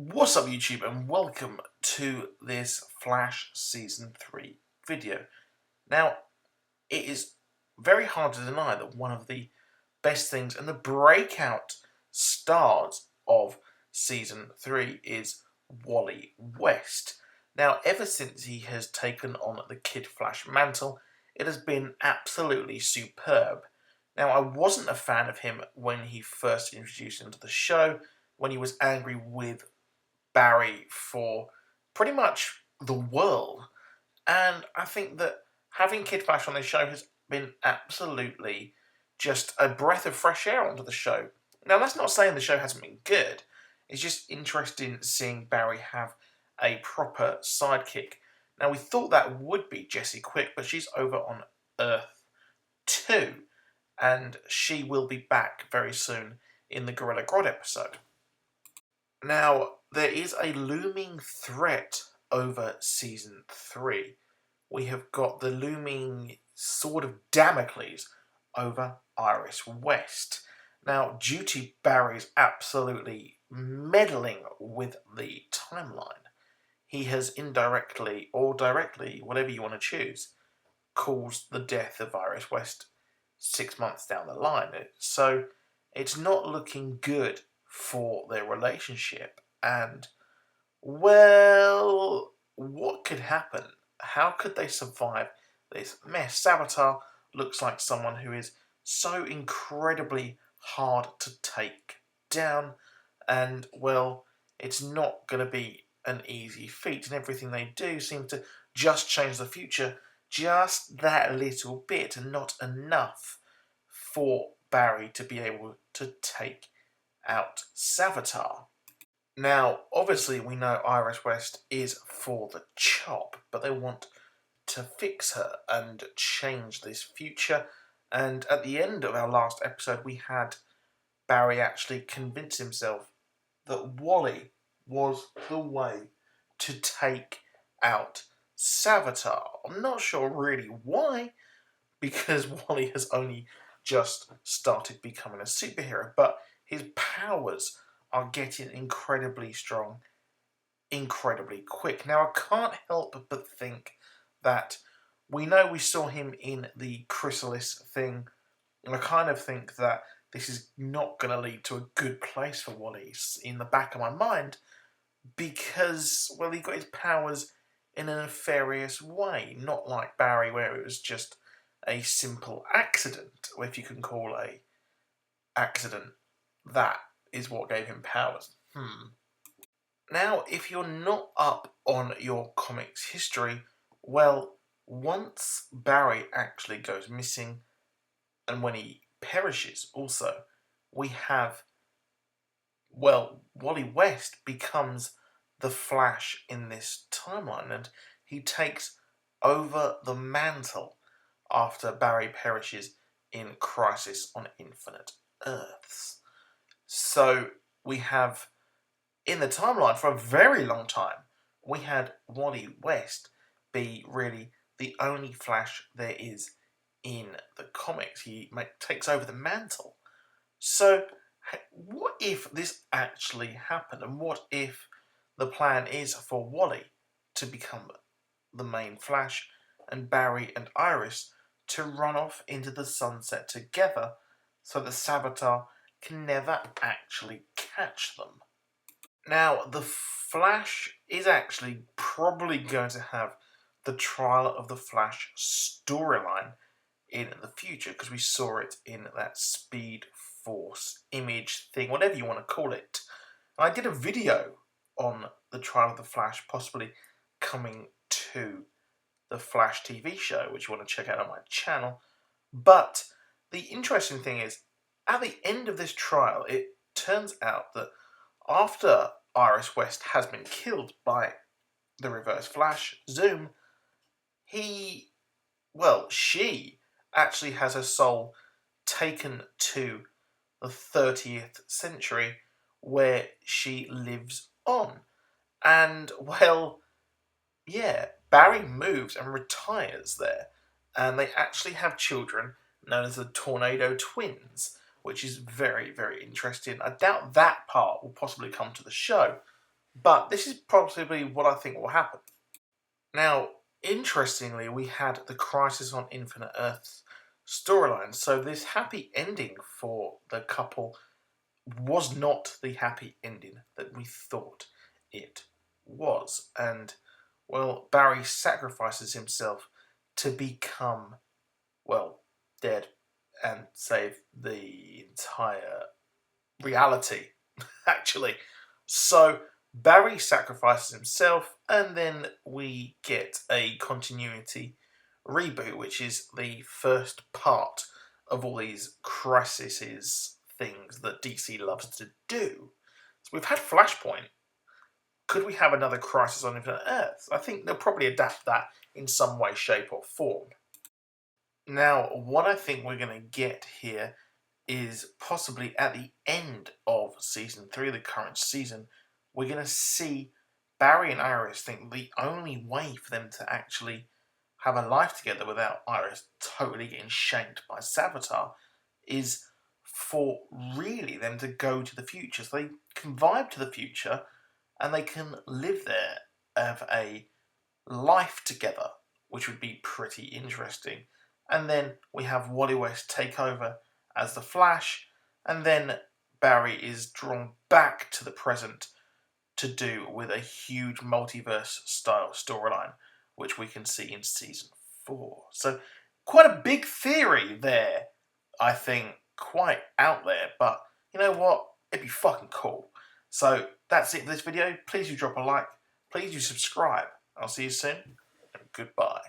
What's up YouTube and welcome to this Flash Season 3 video. Now, it is very hard to deny that one of the best things and the breakout stars of Season 3 is Wally West. Now, ever since he has taken on the Kid Flash mantle, it has been absolutely superb. Now, I wasn't a fan of him when he first introduced into the show, when he was angry with Barry for pretty much the world. And I think that having Kid Flash on this show has been absolutely just a breath of fresh air onto the show. Now, that's not saying the show hasn't been good. It's just interesting seeing Barry have a proper sidekick. Now, we thought that would be Jessie Quick, but she's over on Earth 2, and she will be back very soon in the Gorilla Grodd episode. Now, there is a looming threat over Season 3. We have got the looming sword of Damocles over Iris West. Now, due to Barry's absolutely meddling with the timeline, he has indirectly or directly, whatever you want to choose, caused the death of Iris West 6 months down the line. So it's not looking good for their relationship. And, well, what could happen? How could they survive this mess? Savitar looks like someone who is so incredibly hard to take down, and, well, it's not going to be an easy feat, and everything they do seems to just change the future just that little bit, and not enough for Barry to be able to take out Savitar. Now, obviously, we know Iris West is for the chop, but they want to fix her and change this future. And at the end of our last episode, we had Barry actually convince himself that Wally was the way to take out Savitar. I'm not sure really why, because Wally has only just started becoming a superhero, but his powers are getting incredibly strong, incredibly quick. Now, I can't help but think that we know we saw him in the Chrysalis thing, and I kind of think that this is not going to lead to a good place for Wally in the back of my mind, because, well, he got his powers in a nefarious way, not like Barry, where it was just a simple accident, or if you can call a accident that is what gave him powers. Now, if you're not up on your comics history, well, once Barry actually goes missing, and when he perishes also, we have, well, Wally West becomes the Flash in this timeline, and he takes over the mantle after Barry perishes in Crisis on Infinite Earths. So we have, in the timeline, for a very long time, we had Wally West be really the only Flash there is in the comics. He takes over the mantle. So what if this actually happened? And what if the plan is for Wally to become the main Flash and Barry and Iris to run off into the sunset together so that Savitar can never actually catch them? Now, the Flash is actually probably going to have the Trial of the Flash storyline in the future, because we saw it in that Speed Force image thing, whatever you want to call it. And I did a video on the Trial of the Flash, possibly coming to the Flash TV show, which you want to check out on my channel. But the interesting thing is, at the end of this trial, it turns out that after Iris West has been killed by the Reverse Flash, Zoom, she actually has her soul taken to the 30th century, where she lives on. And, well, yeah, Barry moves and retires there, and they actually have children known as the Tornado Twins, which is very, very interesting. I doubt that part will possibly come to the show, But this is possibly what I think will happen. Now, interestingly, we had the Crisis on Infinite Earths storyline. So this happy ending for the couple was not the happy ending that we thought it was. And, well, Barry sacrifices himself to become, well, dead and save the entire reality, actually. So Barry sacrifices himself, and then we get a continuity reboot, which is the first part of all these crises things that DC loves to do. So we've had Flashpoint. Could we have another Crisis on Infinite Earths? I think they'll probably adapt that in some way, shape, or form. Now, what I think we're going to get here is possibly at the end of season 3, the current season, we're going to see Barry and Iris think the only way for them to actually have a life together without Iris totally getting shanked by Savitar is for really them to go to the future. So they can vibe to the future and they can live there, have a life together, which would be pretty interesting. And then we have Wally West take over as the Flash, and then Barry is drawn back to the present to do with a huge multiverse style storyline, which we can see in season 4. So, quite a big theory there, I think, quite out there, but you know what? It'd be fucking cool. So, that's it for this video. Please do drop a like, please do subscribe. I'll see you soon, and goodbye.